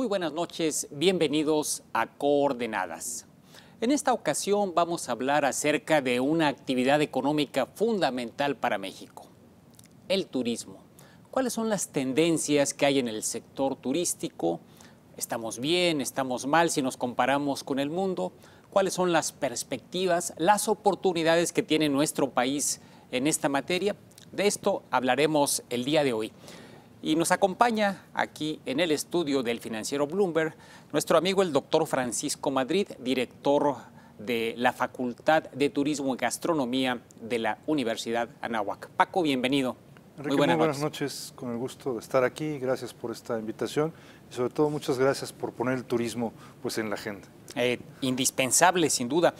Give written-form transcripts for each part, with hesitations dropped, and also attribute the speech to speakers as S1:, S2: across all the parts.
S1: buenas noches, bienvenidos a Coordenadas. En esta ocasión vamos a hablar acerca de una actividad económica fundamental para México, el turismo. ¿Cuáles son las tendencias que hay en el sector turístico? ¿Estamos bien? ¿Estamos mal si nos comparamos con el mundo? ¿Cuáles son las perspectivas, las oportunidades que tiene nuestro país en esta materia? De esto hablaremos el día de hoy. Y nos acompaña aquí en el estudio del financiero Bloomberg nuestro amigo el doctor Francisco Madrid, director de la Facultad de Turismo y Gastronomía de la Universidad Anáhuac. Paco, bienvenido.
S2: Enrique, muy buenas noches, con el gusto de estar aquí, gracias por esta invitación y sobre todo muchas gracias por poner el turismo pues, en la agenda.
S1: Indispensable, sin duda.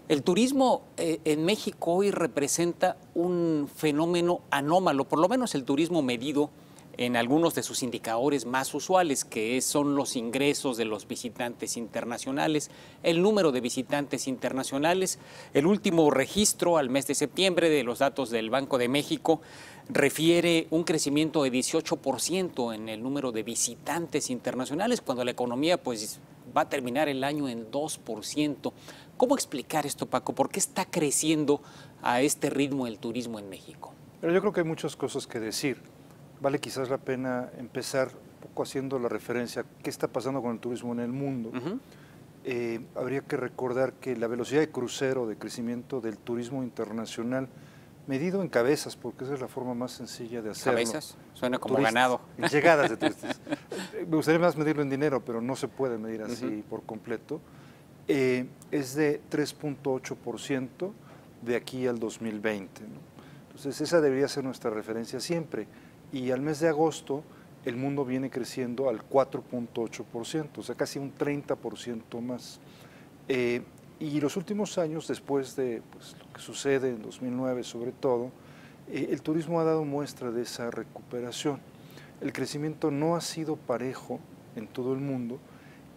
S1: El turismo en México hoy representa un fenómeno anómalo, por lo menos el turismo medido en algunos de sus indicadores más usuales, que son los ingresos de los visitantes internacionales, el número de visitantes internacionales. El último registro al mes de septiembre de los datos del Banco de México refiere un crecimiento de 18% en el número de visitantes internacionales, cuando la economía pues, va a terminar el año en 2%. ¿Cómo explicar esto, Paco? ¿Por qué está creciendo a este ritmo el turismo en México?
S2: Pero yo creo que hay muchas cosas que decir. Vale quizás la pena empezar un poco haciendo la referencia a qué está pasando con el turismo en el mundo. Habría que recordar que la velocidad de crucero de crecimiento del turismo internacional, medido en cabezas, porque esa es la forma más sencilla de hacerlo.
S1: ¿Cabezas? Suena como
S2: turistas,
S1: ganado.
S2: En llegadas de turistas. Me gustaría más medirlo en dinero, pero no se puede medir así por completo. Es de 3.8% de aquí al 2020, ¿no? Entonces esa debería ser nuestra referencia siempre. Y al mes de agosto el mundo viene creciendo al 4.8%, o sea, casi un 30% más. Y los últimos años, después de pues, lo que sucede en 2009 sobre todo, el turismo ha dado muestra de esa recuperación. El crecimiento no ha sido parejo en todo el mundo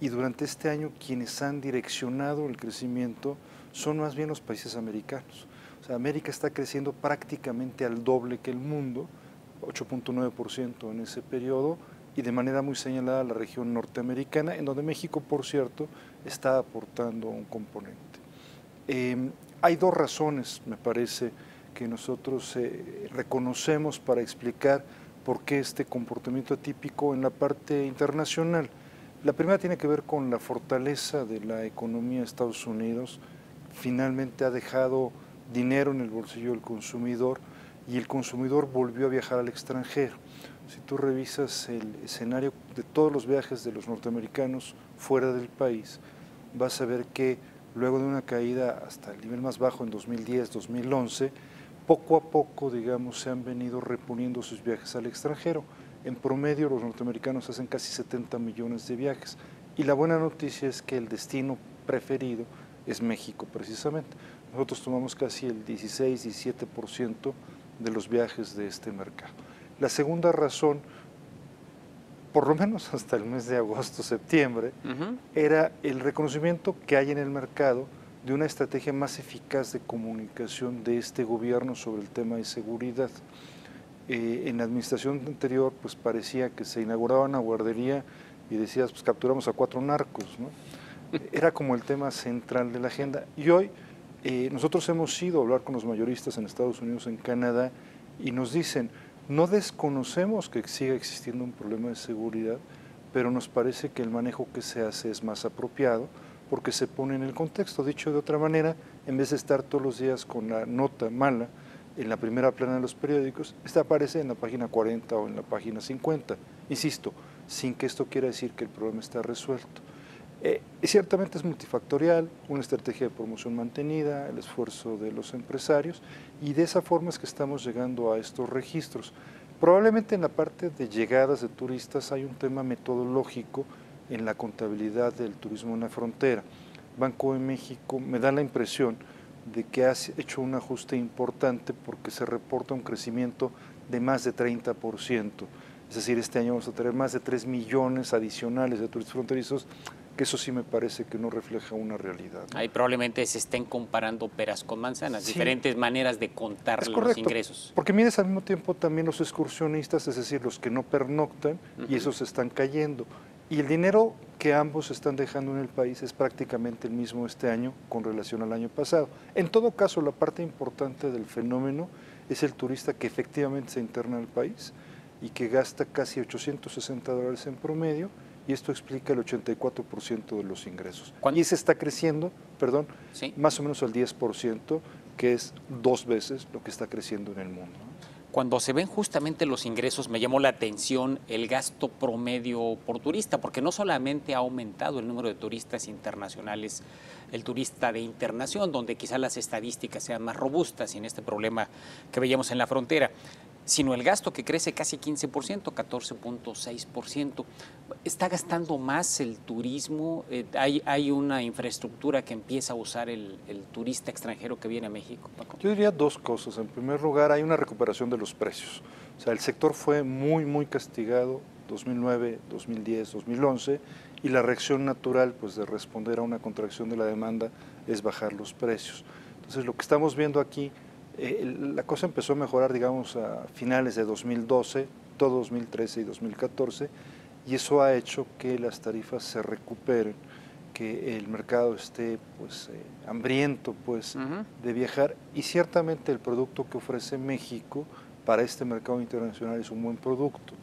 S2: y durante este año quienes han direccionado el crecimiento son más bien los países americanos. O sea, América está creciendo prácticamente al doble que el mundo, 8.9% en ese periodo, y de manera muy señalada la región norteamericana, en donde México, por cierto, está aportando un componente. Hay dos razones, me parece, que nosotros reconocemos para explicar por qué este comportamiento atípico en la parte internacional. La primera tiene que ver con la fortaleza de la economía de Estados Unidos. Finalmente ha dejado dinero en el bolsillo del consumidor, y el consumidor volvió a viajar al extranjero. Si tú revisas el escenario de todos los viajes de los norteamericanos fuera del país, vas a ver que luego de una caída hasta el nivel más bajo en 2010, 2011, poco a poco, digamos, se han venido reponiendo sus viajes al extranjero. En promedio, los norteamericanos hacen casi 70 millones de viajes. Y la buena noticia es que el destino preferido es México, precisamente. Nosotros tomamos casi el 16-17% de los viajes de este mercado. La segunda razón, por lo menos hasta el mes de agosto, septiembre, era el reconocimiento que hay en el mercado de una estrategia más eficaz de comunicación de este gobierno sobre el tema de seguridad. En la administración anterior, pues parecía que se inauguraba una guardería y decías, pues capturamos a 4 narcos, ¿no? Era como el tema central de la agenda. Y hoy nosotros hemos ido a hablar con los mayoristas en Estados Unidos, en Canadá, y nos dicen, no desconocemos que siga existiendo un problema de seguridad, pero nos parece que el manejo que se hace es más apropiado porque se pone en el contexto. Dicho de otra manera, en vez de estar todos los días con la nota mala en la primera plana de los periódicos, esta aparece en la página 40 o en la página 50. Insisto, sin que esto quiera decir que el problema está resuelto. Ciertamente es multifactorial, una estrategia de promoción mantenida, el esfuerzo de los empresarios, y de esa forma es que estamos llegando a estos registros. Probablemente en la parte de llegadas de turistas hay un tema metodológico en la contabilidad del turismo en la frontera. Banco de México me da la impresión de que ha hecho un ajuste importante porque se reporta un crecimiento de más de 30%. Es decir, este año vamos a tener más de 3 millones adicionales de turistas fronterizos, que eso sí me parece que no refleja una realidad, ¿no?
S1: Ahí probablemente se estén comparando peras con manzanas,
S2: sí,
S1: diferentes maneras de contar los ingresos.
S2: Porque mides al mismo tiempo también los excursionistas, es decir, los que no pernoctan, y esos están cayendo. Y el dinero que ambos están dejando en el país es prácticamente el mismo este año con relación al año pasado. En todo caso, la parte importante del fenómeno es el turista que efectivamente se interna al país y que gasta casi $860 en promedio, y esto explica el 84% de los ingresos. Y ese está creciendo, perdón,
S1: sí,
S2: más o menos al 10%, que es 2 veces lo que está creciendo en el mundo.
S1: Cuando se ven justamente los ingresos, me llamó la atención el gasto promedio por turista, porque no solamente ha aumentado el número de turistas internacionales, el turista de internación, donde quizás las estadísticas sean más robustas sin este problema que veíamos en la frontera, sino el gasto que crece casi 15%, 14.6%. ¿Está gastando más el turismo? ¿Hay una infraestructura que empieza a usar el turista extranjero que viene a México, Paco?
S2: Yo diría 2 cosas. En primer lugar, hay una recuperación de los precios. O sea, el sector fue muy castigado 2009, 2010, 2011, y la reacción natural, pues, de responder a una contracción de la demanda es bajar los precios. Entonces, lo que estamos viendo aquí, la cosa empezó a mejorar, digamos, a finales de 2012, todo 2013 y 2014, y eso ha hecho que las tarifas se recuperen, que el mercado esté, pues, hambriento, pues, de viajar, y ciertamente el producto que ofrece México para este mercado internacional es un buen producto.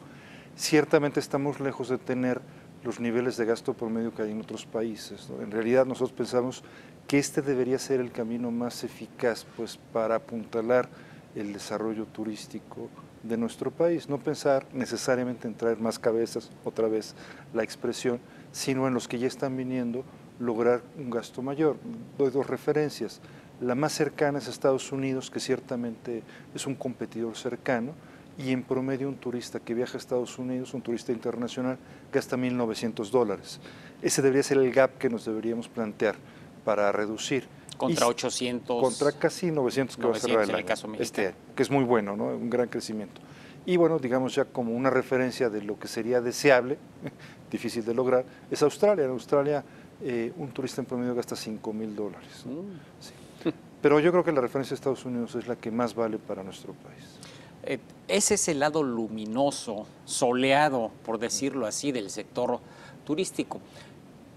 S2: Ciertamente estamos lejos de tener los niveles de gasto promedio que hay en otros países, ¿no? En realidad nosotros pensamos que este debería ser el camino más eficaz, pues, para apuntalar el desarrollo turístico de nuestro país. No pensar necesariamente en traer más cabezas, otra vez la expresión, sino en los que ya están viniendo, lograr un gasto mayor. Doy 2 referencias. La más cercana es Estados Unidos, que ciertamente es un competidor cercano, y en promedio un turista que viaja a Estados Unidos, un turista internacional, gasta $1,900. Ese debería ser el gap que nos deberíamos plantear para reducir.
S1: Contra 800.
S2: Contra casi 900 que va a cerrar el año, este año, que es muy bueno, ¿no? Un gran crecimiento. Y bueno, digamos ya como una referencia de lo que sería deseable, difícil de lograr, es Australia. En Australia un turista en promedio gasta $5,000. Sí. Pero yo creo que la referencia de Estados Unidos es la que más vale para nuestro país.
S1: Ese es el lado luminoso, soleado, por decirlo así, del sector turístico.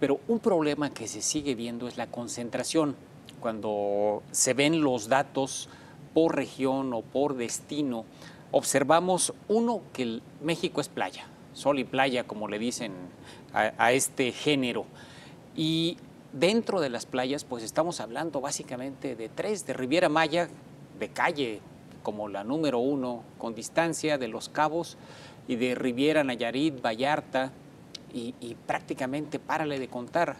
S1: Pero un problema que se sigue viendo es la concentración. Cuando se ven los datos por región o por destino, observamos, uno, que México es playa, sol y playa, como le dicen a este género. Y dentro de las playas, pues estamos hablando básicamente de 3, de Riviera Maya, de calle, como la número 1, con distancia, de Los Cabos, y de Riviera Nayarit, Vallarta, y prácticamente párale de contar.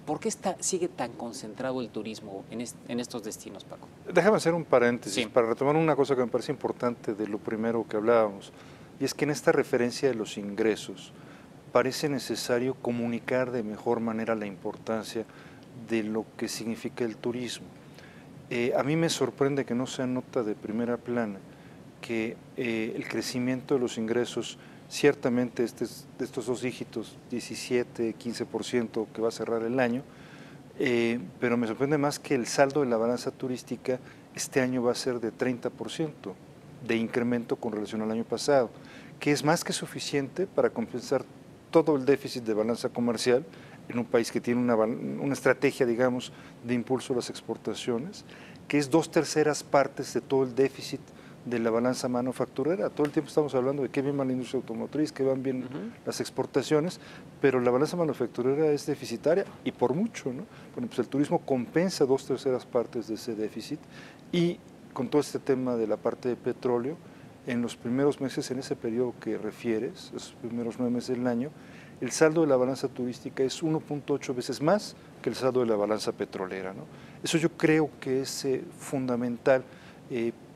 S1: ¿Por qué sigue tan concentrado el turismo en estos destinos, Paco?
S2: Déjame hacer un paréntesis,
S1: sí,
S2: para retomar una cosa que me parece importante de lo primero que hablábamos, y es que en esta referencia de los ingresos parece necesario comunicar de mejor manera la importancia de lo que significa el turismo. A mí me sorprende que no sea nota de primera plana que el crecimiento de los ingresos, ciertamente de estos 2 dígitos, 17, 15% que va a cerrar el año, pero me sorprende más que el saldo de la balanza turística este año va a ser de 30% de incremento con relación al año pasado, que es más que suficiente para compensar todo el déficit de balanza comercial en un país que tiene una estrategia, digamos, de impulso a las exportaciones, que es 2/3 partes de todo el déficit de la balanza manufacturera. Todo el tiempo estamos hablando de qué bien va la industria automotriz, qué van bien las exportaciones, pero la balanza manufacturera es deficitaria y por mucho, ¿no? Bueno, pues el turismo compensa 2/3 partes de ese déficit, y con todo este tema de la parte de petróleo, en los primeros meses, en ese periodo que refieres, esos primeros 9 meses del año, el saldo de la balanza turística es 1.8 veces más que el saldo de la balanza petrolera, ¿no? Eso yo creo que es fundamental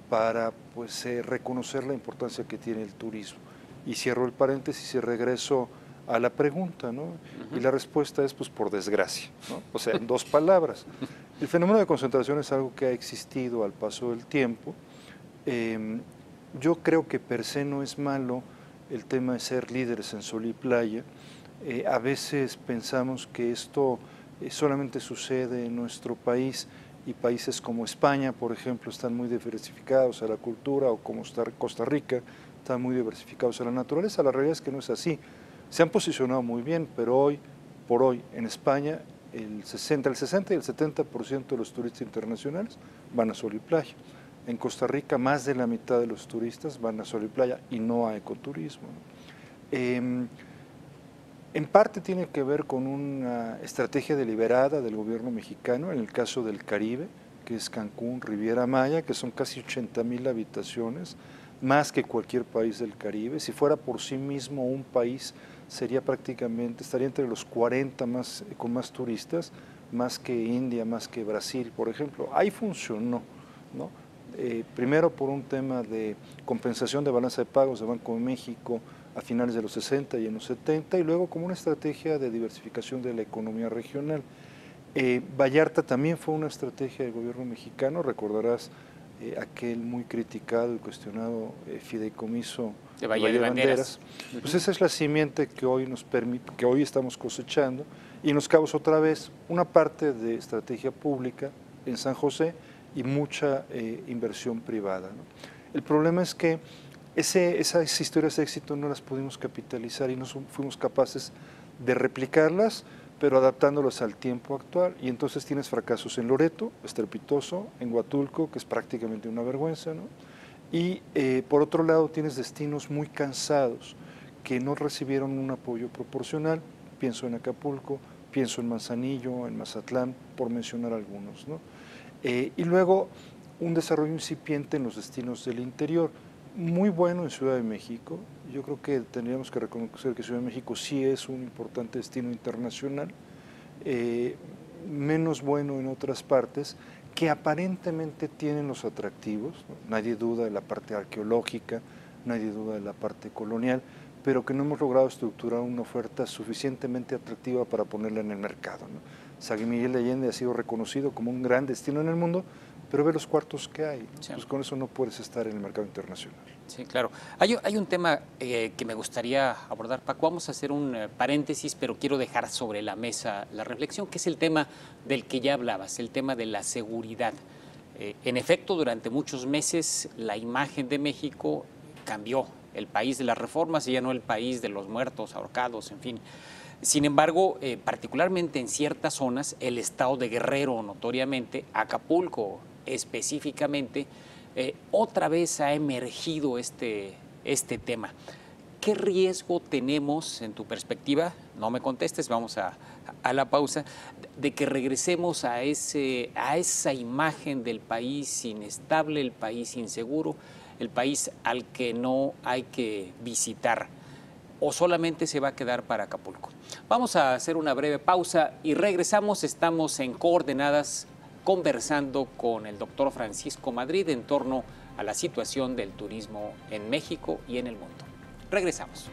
S2: para, pues, reconocer la importancia que tiene el turismo. Y cierro el paréntesis y regreso a la pregunta, ¿no? Y la respuesta es, pues, por desgracia, ¿no? O sea, en 2 palabras. El fenómeno de concentración es algo que ha existido al paso del tiempo. Yo creo que per se no es malo el tema de ser líderes en sol y playa. A veces pensamos que esto solamente sucede en nuestro país, y países como España, por ejemplo, están muy diversificados a la cultura, o como Costa Rica, están muy diversificados a la naturaleza. La realidad es que no es así. Se han posicionado muy bien, pero hoy por hoy en España el 60 y el 70% de los turistas internacionales van a sol y playa. En Costa Rica más de la mitad de los turistas van a sol y playa y no a ecoturismo, ¿no? En parte tiene que ver con una estrategia deliberada del gobierno mexicano, en el caso del Caribe, que es Cancún, Riviera Maya, que son casi 80,000 habitaciones, más que cualquier país del Caribe. Si fuera por sí mismo un país, estaría entre los 40 con más turistas, más que India, más que Brasil, por ejemplo. Ahí funcionó, ¿no? Primero por un tema de compensación de balanza de pagos de Banco de México a finales de los 60 y en los 70, y luego como una estrategia de diversificación de la economía regional. Vallarta también fue una estrategia del gobierno mexicano, recordarás aquel muy criticado y cuestionado fideicomiso
S1: de Bahía de Banderas.
S2: Pues esa es la simiente que hoy que hoy estamos cosechando, y en Los Cabos otra vez una parte de estrategia pública en San José y mucha inversión privada, ¿no? El problema es que esas historias de éxito no las pudimos capitalizar y no fuimos capaces de replicarlas, pero adaptándolas al tiempo actual, y entonces tienes fracasos en Loreto, estrepitoso, en Huatulco, que es prácticamente una vergüenza, ¿no? Y por otro lado tienes destinos muy cansados que no recibieron un apoyo proporcional. Pienso en Acapulco, pienso en Manzanillo, en Mazatlán, por mencionar algunos, ¿no? Y luego un desarrollo incipiente en los destinos del interior, muy bueno en Ciudad de México. Yo creo que tendríamos que reconocer que Ciudad de México sí es un importante destino internacional, menos bueno en otras partes, que aparentemente tienen los atractivos, ¿no? Nadie duda de la parte arqueológica, nadie duda de la parte colonial, pero que no hemos logrado estructurar una oferta suficientemente atractiva para ponerla en el mercado, ¿no? San Miguel de Allende ha sido reconocido como un gran destino en el mundo, pero ve los cuartos que hay, ¿no? Sí. Pues con eso no puedes estar en el mercado internacional.
S1: Sí, claro. Hay un tema que me gustaría abordar, Paco. Vamos a hacer un paréntesis, pero quiero dejar sobre la mesa la reflexión, que es el tema del que ya hablabas, el tema de la seguridad. En efecto, durante muchos meses la imagen de México cambió. El país de las reformas y ya no el país de los muertos, ahorcados, en fin. Sin embargo, particularmente en ciertas zonas, el estado de Guerrero, notoriamente, Acapulco específicamente, otra vez ha emergido este tema. ¿Qué riesgo tenemos, en tu perspectiva? No me contestes, vamos a la pausa, de que regresemos a esa imagen del país inestable, el país inseguro, el país al que no hay que visitar, o solamente se va a quedar para Acapulco? Vamos a hacer una breve pausa y regresamos. Estamos en Coordenadas conversando con el doctor Francisco Madrid en torno a la situación del turismo en México y en el mundo. Regresamos.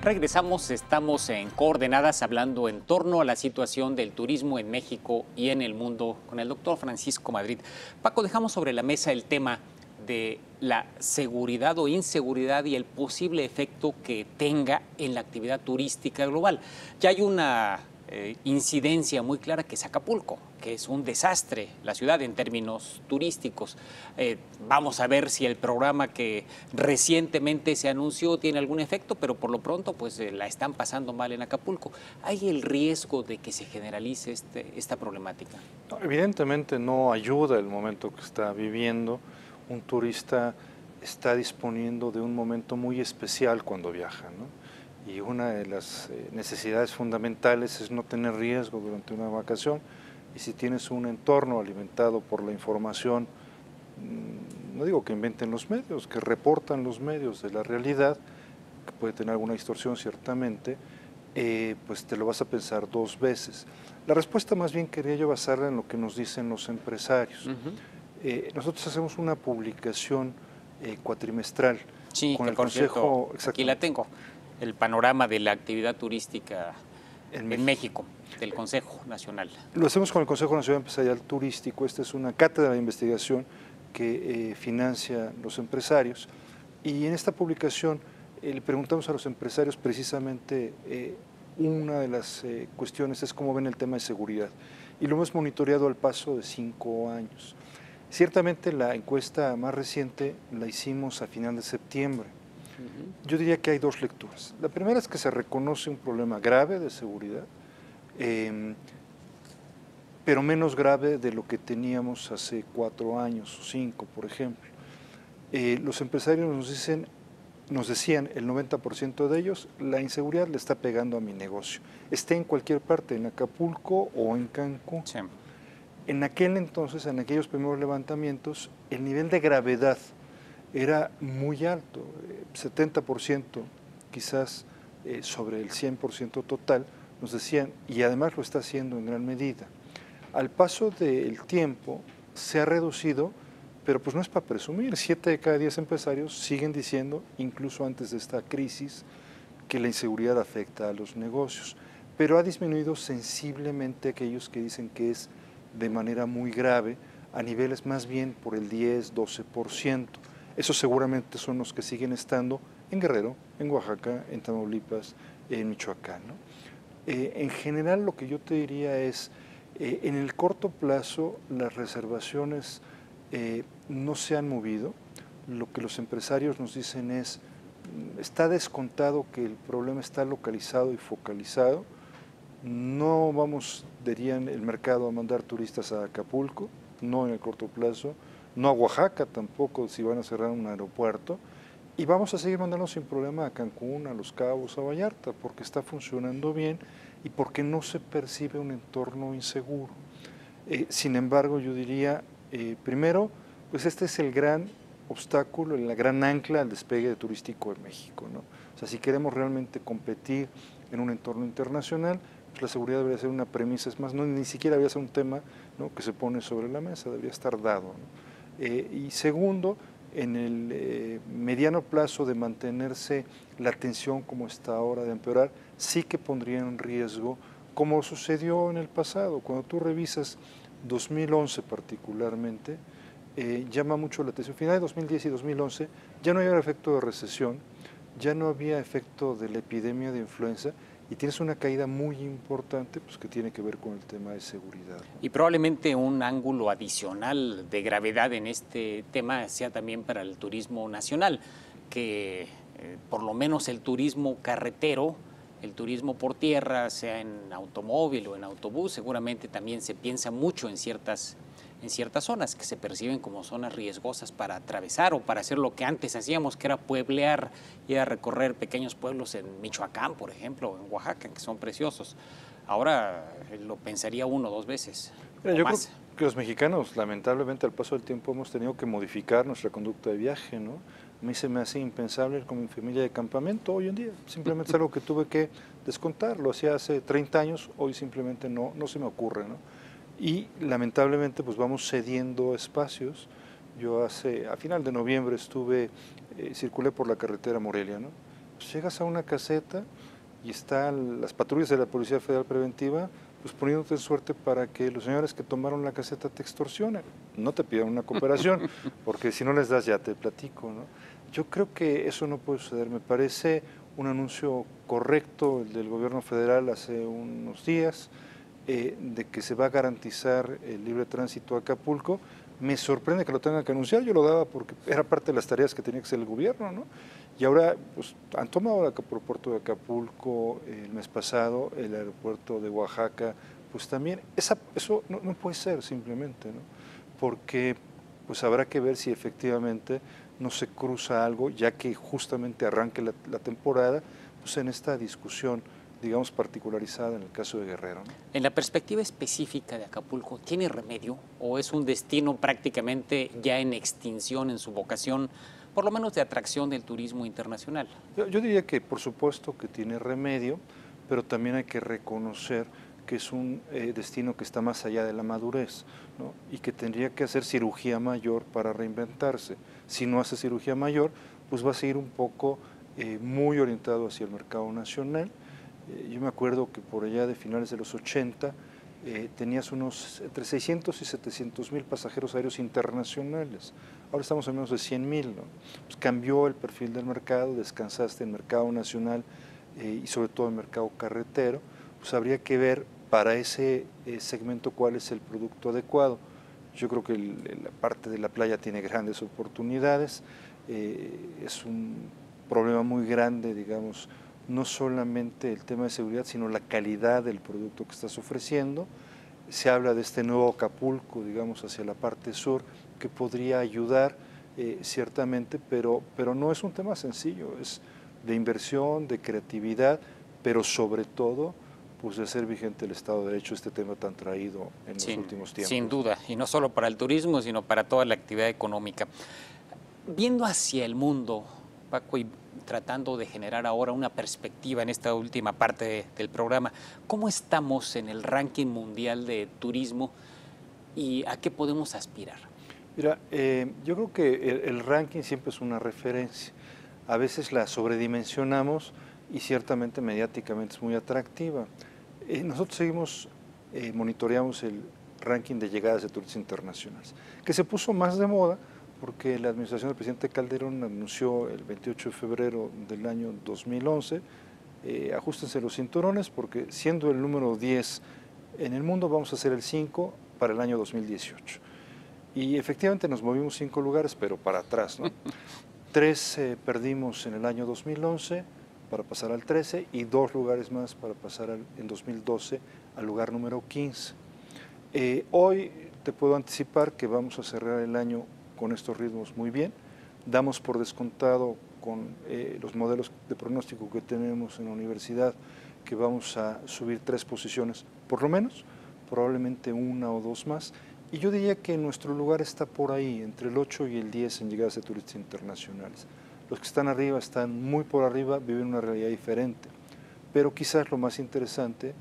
S1: Regresamos, estamos en Coordenadas hablando en torno a la situación del turismo en México y en el mundo con el doctor Francisco Madrid. Paco, dejamos sobre la mesa el tema de la seguridad o inseguridad y el posible efecto que tenga en la actividad turística global. Ya hay una incidencia muy clara, que es Acapulco, que es un desastre la ciudad en términos turísticos. Vamos a ver si el programa que recientemente se anunció tiene algún efecto, pero por lo pronto pues la están pasando mal en Acapulco. ¿Hay el riesgo de que se generalice esta problemática?
S2: No, evidentemente no ayuda el momento que está viviendo. Un turista está disponiendo de un momento muy especial cuando viaja, ¿no? Y una de las necesidades fundamentales es no tener riesgo durante una vacación. Y si tienes un entorno alimentado por la información, no digo que inventen los medios, que reportan los medios de la realidad, que puede tener alguna distorsión ciertamente, pues te lo vas a pensar dos veces. La respuesta más bien quería yo basarla en lo que nos dicen los empresarios. Nosotros hacemos una publicación cuatrimestral,
S1: Sí,
S2: con
S1: que
S2: el
S1: por
S2: Consejo.
S1: cierto, aquí la tengo, el panorama de la actividad turística en México, del Consejo Nacional.
S2: Lo hacemos con el Consejo Nacional Empresarial Turístico. Esta es una cátedra de investigación que financia los empresarios. Y en esta publicación le preguntamos a los empresarios precisamente una de las cuestiones es cómo ven el tema de seguridad. Y lo hemos monitoreado al paso de 5 años. Ciertamente la encuesta más reciente la hicimos a final de septiembre. Yo diría que hay dos lecturas. La primera es que se reconoce un problema grave de seguridad, pero menos grave de lo que teníamos hace 4 años o 5, por ejemplo. Los empresarios nos decían, el 90% de ellos, la inseguridad le está pegando a mi negocio. Esté en cualquier parte, en Acapulco o en Cancún.
S1: Sí.
S2: En aquel entonces, en aquellos primeros levantamientos, el nivel de gravedad era muy alto, 70%, quizás sobre el 100% total, nos decían, y además lo está haciendo en gran medida. Al paso del tiempo se ha reducido, pero pues no es para presumir, 7 de cada 10 empresarios siguen diciendo, incluso antes de esta crisis, que la inseguridad afecta a los negocios, pero ha disminuido sensiblemente aquellos que dicen que es de manera muy grave, a niveles más bien por el 10, 12%. Esos seguramente son los que siguen estando en Guerrero, en Oaxaca, en Tamaulipas, en Michoacán, ¿no? En general lo que yo te diría es, en el corto plazo las reservaciones no se han movido. Lo que los empresarios nos dicen es, está descontado que el problema está localizado y focalizado. No vamos, dirían el mercado, a mandar turistas a Acapulco, no en el corto plazo, no a Oaxaca tampoco si van a cerrar un aeropuerto, y vamos a seguir mandando sin problema a Cancún, a Los Cabos, a Vallarta, porque está funcionando bien y porque no se percibe un entorno inseguro. Sin embargo, yo diría, primero, pues este es el gran obstáculo, la gran ancla al despegue turístico de México, ¿no? O sea, si queremos realmente competir en un entorno internacional, pues la seguridad debería ser una premisa, es más, no, ni siquiera debería ser un tema, ¿no?, que se pone sobre la mesa, debería estar dado, ¿no? Y segundo, en el mediano plazo de mantenerse la tensión como está ahora, de empeorar, sí que pondría en riesgo, como sucedió en el pasado. Cuando tú revisas 2011 particularmente, llama mucho la atención. Final de 2010 y 2011 ya no había efecto de recesión, ya no había efecto de la epidemia de influenza, y tienes una caída muy importante pues, que tiene que ver con el tema de seguridad.
S1: Y probablemente un ángulo adicional de gravedad en este tema sea también para el turismo nacional, que por lo menos el turismo carretero, el turismo por tierra, sea en automóvil o en autobús, seguramente también se piensa mucho en ciertas zonas que se perciben como zonas riesgosas para atravesar o para hacer lo que antes hacíamos, que era pueblear, ir a recorrer pequeños pueblos en Michoacán, por ejemplo, en Oaxaca, que son preciosos. Ahora lo pensaría 1 o 2 veces.
S2: Mira, yo creo que los mexicanos, lamentablemente, al paso del tiempo hemos tenido que modificar nuestra conducta de viaje, ¿no? A mí se me hace impensable ir con mi familia de campamento hoy en día. Simplemente es algo que tuve que descontar. Lo hacía hace 30 años, hoy simplemente no se me ocurre, ¿no? Y lamentablemente pues vamos cediendo espacios. Yo a final de noviembre circulé por la carretera Morelia, ¿no? Pues llegas a una caseta y están las patrullas de la Policía Federal Preventiva pues poniéndote en suerte para que los señores que tomaron la caseta te extorsionen. No te pidan una cooperación, porque si no les das ya te platico, ¿no? Yo creo que eso no puede suceder. Me parece un anuncio correcto el del gobierno federal hace unos días, de que se va a garantizar el libre tránsito a Acapulco. Me sorprende que lo tengan que anunciar, yo lo daba porque era parte de las tareas que tenía que hacer el gobierno, ¿no? Y ahora pues, han tomado el aeropuerto de Acapulco el mes pasado, el aeropuerto de Oaxaca, pues también, eso no puede ser simplemente, ¿no? Porque pues habrá que ver si efectivamente no se cruza algo, ya que justamente arranque la temporada, pues en esta discusión, digamos, particularizada en el caso de Guerrero, ¿no?
S1: En la perspectiva específica de Acapulco, ¿tiene remedio o es un destino prácticamente ya en extinción en su vocación, por lo menos de atracción del turismo internacional?
S2: Yo diría que por supuesto que tiene remedio, pero también hay que reconocer que es un destino que está más allá de la madurez, ¿no? Y que tendría que hacer cirugía mayor para reinventarse. Si no hace cirugía mayor, pues va a seguir un poco muy orientado hacia el mercado nacional. Yo me acuerdo que por allá de finales de los 80 tenías unos entre 600 y 700 mil pasajeros aéreos internacionales. Ahora estamos a menos de 100 mil, ¿no? Pues cambió el perfil del mercado, descansaste en el mercado nacional y sobre todo en el mercado carretero. Pues habría que ver para ese segmento cuál es el producto adecuado. Yo creo que la parte de la playa tiene grandes oportunidades, es un problema muy grande, digamos, no solamente el tema de seguridad, sino la calidad del producto que estás ofreciendo. Se habla de este nuevo Acapulco, digamos, hacia la parte sur, que podría ayudar ciertamente, pero no es un tema sencillo, es de inversión, de creatividad, pero sobre todo pues de hacer vigente el Estado de Derecho, este tema tan traído en los últimos tiempos.
S1: Sin duda, y no solo para el turismo, sino para toda la actividad económica. Viendo hacia el mundo, Paco, y tratando de generar ahora una perspectiva en esta última parte del programa, ¿cómo estamos en el ranking mundial de turismo y a qué podemos aspirar?
S2: Mira, yo creo que el ranking siempre es una referencia. A veces la sobredimensionamos y ciertamente mediáticamente es muy atractiva. Nosotros seguimos, monitoreamos el ranking de llegadas de turistas internacionales, que se puso más de moda porque la administración del presidente Calderón anunció el 28 de febrero del año 2011, ajustense los cinturones porque siendo el número 10 en el mundo vamos a ser el 5 para el año 2018. Y efectivamente nos movimos 5 lugares, pero para atrás, ¿no? 3 perdimos en el año 2011 para pasar al 13 y 2 lugares más para pasar en 2012 al lugar número 15. Hoy te puedo anticipar que vamos a cerrar el año con estos ritmos muy bien. Damos por descontado con los modelos de pronóstico que tenemos en la universidad que vamos a subir 3 posiciones por lo menos, probablemente 1 o 2 más. Y yo diría que nuestro lugar está por ahí, entre el 8 y el 10 en llegadas de turistas internacionales. Los que están arriba están muy por arriba, viven una realidad diferente. Pero quizás lo más interesante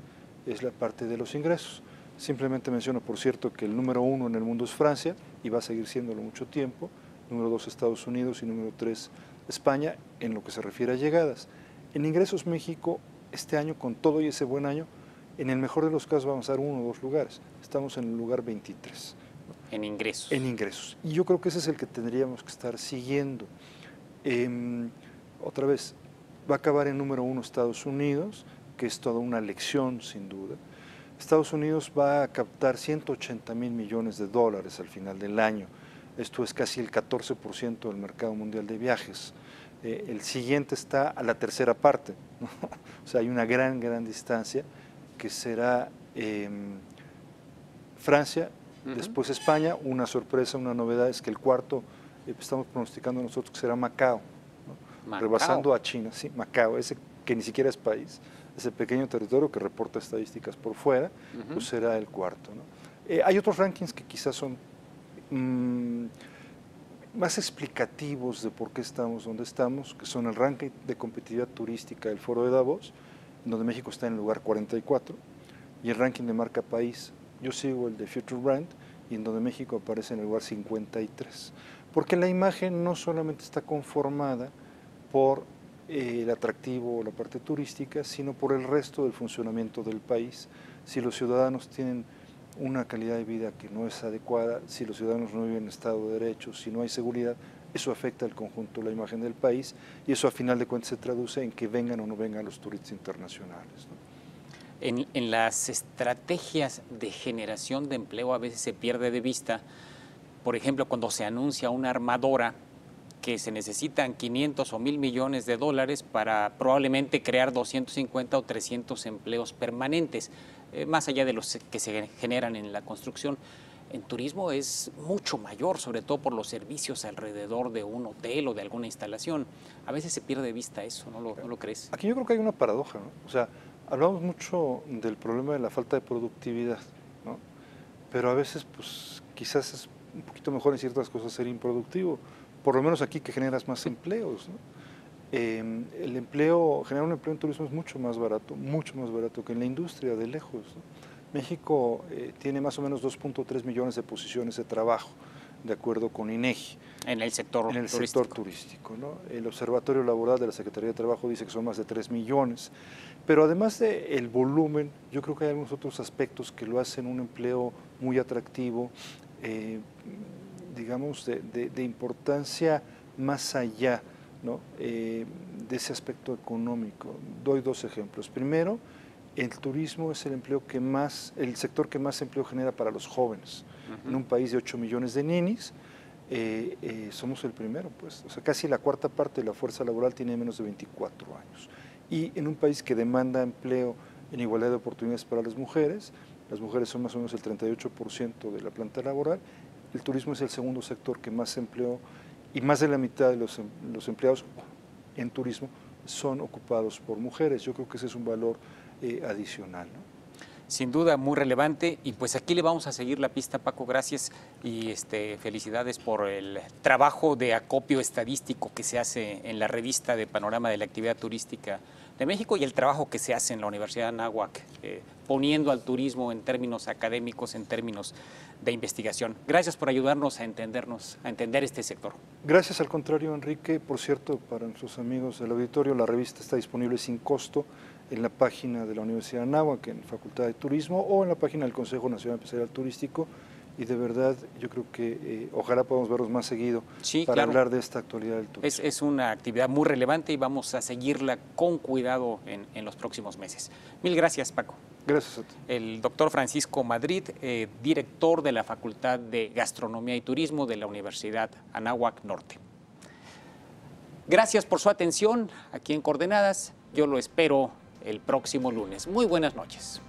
S2: es la parte de los ingresos. Simplemente menciono, por cierto, que el número 1 en el mundo es Francia y va a seguir siéndolo mucho tiempo. Número 2 Estados Unidos y número 3 España en lo que se refiere a llegadas. En ingresos México, este año, con todo y ese buen año, en el mejor de los casos vamos a dar 1 o 2 lugares. Estamos en el lugar 23.
S1: En ingresos.
S2: En ingresos. Y yo creo que ese es el que tendríamos que estar siguiendo. Otra vez, va a acabar en número 1 Estados Unidos, que es toda una lección sin duda. Estados Unidos va a captar 180 mil millones de dólares al final del año. Esto es casi el 14% del mercado mundial de viajes. El siguiente está a la tercera parte, ¿no? O sea, hay una gran distancia que será Francia, después España. Una sorpresa, una novedad es que el cuarto estamos pronosticando nosotros que será Macao, ¿no?
S1: Macao.
S2: Rebasando a China, sí, Macao, ese que ni siquiera es país, ese pequeño territorio que reporta estadísticas por fuera, pues será el cuarto, ¿no? Hay otros rankings que quizás son más explicativos de por qué estamos donde estamos, que son el ranking de competitividad turística del Foro de Davos, donde México está en el lugar 44, y el ranking de marca país. Yo sigo el de Future Brand, y en donde México aparece en el lugar 53. Porque la imagen no solamente está conformada por el atractivo o la parte turística, sino por el resto del funcionamiento del país. Si los ciudadanos tienen una calidad de vida que no es adecuada, si los ciudadanos no viven en Estado de Derecho, si no hay seguridad, eso afecta al conjunto de la imagen del país y eso a final de cuentas se traduce en que vengan o no vengan los turistas internacionales, ¿no?
S1: En las estrategias de generación de empleo a veces se pierde de vista, por ejemplo, cuando se anuncia una armadora que se necesitan 500 o 1,000 millones de dólares para probablemente crear 250 o 300 empleos permanentes, más allá de los que se generan en la construcción. En turismo es mucho mayor, sobre todo por los servicios alrededor de un hotel o de alguna instalación. A veces se pierde de vista eso, ¿no lo crees?
S2: Aquí yo creo que hay una paradoja, ¿no? O sea, hablamos mucho del problema de la falta de productividad, ¿no? Pero a veces, pues, quizás es un poquito mejor en ciertas cosas ser improductivo, por lo menos aquí que generas más empleos, ¿no? El empleo, generar un empleo en turismo es mucho más barato que en la industria, de lejos, ¿no? México tiene más o menos 2.3 millones de posiciones de trabajo. de acuerdo con INEGI.
S1: En el sector turístico.
S2: En el sector turístico, ¿no? El Observatorio Laboral de la Secretaría de Trabajo dice que son más de 3 millones. Pero además del volumen, yo creo que hay algunos otros aspectos que lo hacen un empleo muy atractivo, digamos, de importancia más allá, ¿no? De ese aspecto económico. Doy 2 ejemplos. Primero, el turismo es el sector que más empleo genera para los jóvenes. En un país de 8 millones de ninis, somos el primero, pues. O sea, casi la cuarta parte de la fuerza laboral tiene menos de 24 años. Y en un país que demanda empleo en igualdad de oportunidades para las mujeres son más o menos el 38% de la planta laboral, el turismo es el segundo sector que más empleo, y más de la mitad de los empleados en turismo son ocupados por mujeres. Yo creo que ese es un valor adicional, ¿no?
S1: Sin duda, muy relevante, y pues aquí le vamos a seguir la pista, Paco, gracias, y felicidades por el trabajo de acopio estadístico que se hace en la revista de Panorama de la Actividad Turística de México y el trabajo que se hace en la Universidad de Anáhuac, poniendo al turismo en términos académicos, en términos de investigación. Gracias por ayudarnos a entender este sector.
S2: Gracias, al contrario, Enrique. Por cierto, para nuestros amigos del auditorio, la revista está disponible sin costo en la página de la Universidad de Anáhuac, en Facultad de Turismo, o en la página del Consejo Nacional Empresarial Turístico, y de verdad yo creo que ojalá podamos verlos más seguido para hablar de esta actualidad del turismo.
S1: Es una actividad muy relevante y vamos a seguirla con cuidado en los próximos meses. Mil gracias, Paco.
S2: Gracias a ti.
S1: El doctor Francisco Madrid, director de la Facultad de Gastronomía y Turismo de la Universidad Anáhuac Norte. Gracias por su atención aquí en Coordenadas. Yo lo espero el próximo lunes. Muy buenas noches.